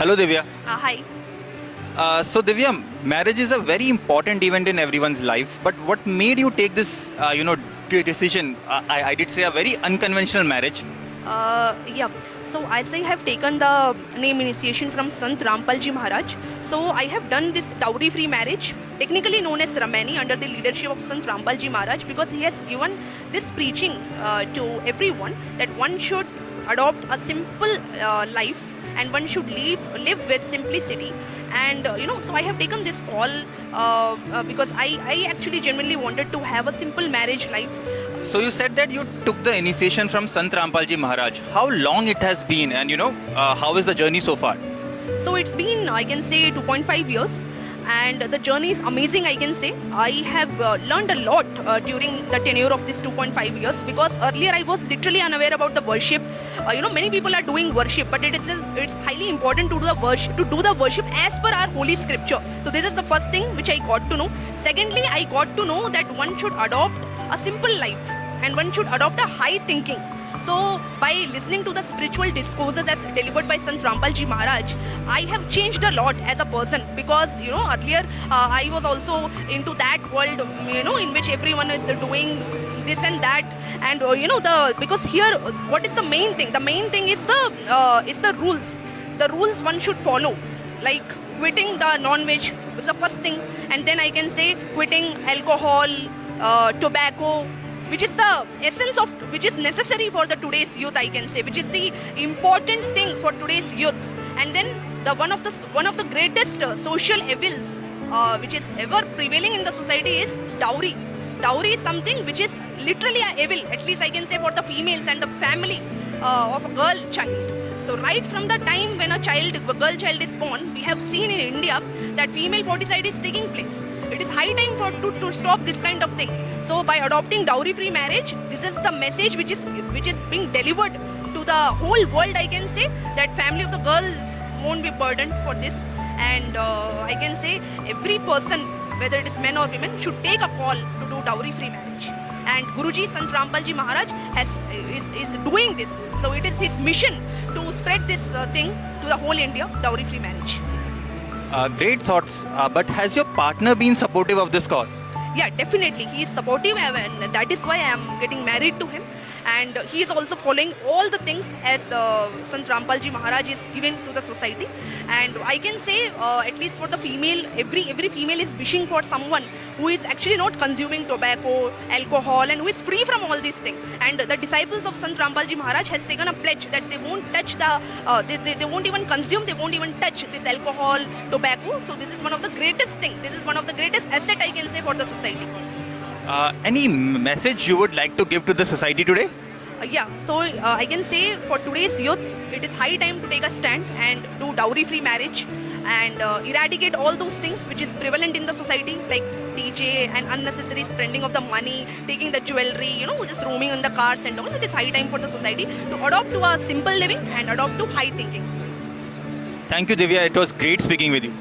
Hello, Divya. Hi. So, Divya, marriage is a very important event in everyone's life. But what made you take this, decision? I did say a very unconventional marriage. Yeah. So as I have taken the name initiation from Sant Rampalji Maharaj, so I have done this dowry-free marriage, technically known as Ramani, under the leadership of Sant Rampalji Maharaj, because he has given this preaching to everyone that one should adopt a simple life and one should live with simplicity. And so I have taken this call because I actually genuinely wanted to have a simple marriage life. So, you said that you took the initiation from Sant Rampalji Maharaj. How long it has been, and how is the journey so far? So it's been, I can say, 2.5 years, and the journey is amazing, I can say. I have learned a lot during the tenure of this 2.5 years, because earlier I was literally unaware about the worship. Many people are doing worship, but it's highly important to do the worship as per our holy scripture. So this is the first thing which I got to know. Secondly, I got to know that one should adopt a simple life and one should adopt a high thinking. So by listening to the spiritual discourses as delivered by Sant Rampalji Maharaj, I have changed a lot as a person, because earlier I was also into that world in which everyone is doing this and that, and because here what is the main thing? The main thing is the rules. The rules one should follow, like quitting the non-veg is the first thing, and then I can say quitting alcohol, tobacco, which is the essence of, which is necessary for the today's youth, I can say, which is the important thing for today's youth. And then one of the greatest social evils which is ever prevailing in the society is dowry. Dowry is something which is literally a evil, at least I can say, for the females and the family of a girl child. So right from the time when a girl child is born, we have seen in India that female foeticide is taking place. It is high time to stop this kind of thing. So by adopting dowry-free marriage, this is the message which is being delivered to the whole world, I can say, that family of the girls won't be burdened for this. And I can say every person, whether it is men or women, should take a call to do dowry-free marriage. And Guruji Sant Rampalji Maharaj is doing this. So it is his mission to spread this thing to the whole India, dowry-free marriage. Great thoughts. But has your partner been supportive of this cause? Yeah, definitely. He is supportive, and that is why I am getting married to him. And he is also following all the things as Sant Rampalji Maharaj is given to the society. And I can say, at least for the female, every female is wishing for someone who is actually not consuming tobacco, alcohol, and who is free from all these things. And the disciples of Sant Rampalji Maharaj has taken a pledge that they won't touch they won't even consume, they won't even touch this alcohol, tobacco. So this is one of the greatest thing. This is one of the greatest asset, I can say, for the society. Any message you would like to give to the society today? So I can say for today's youth, it is high time to take a stand and do dowry-free marriage and eradicate all those things which is prevalent in the society, like DJ and unnecessary spending of the money, taking the jewelry, just roaming in the cars and all. It is high time for the society to adopt to a simple living and adopt to high thinking. Thank you, Divya. It was great speaking with you.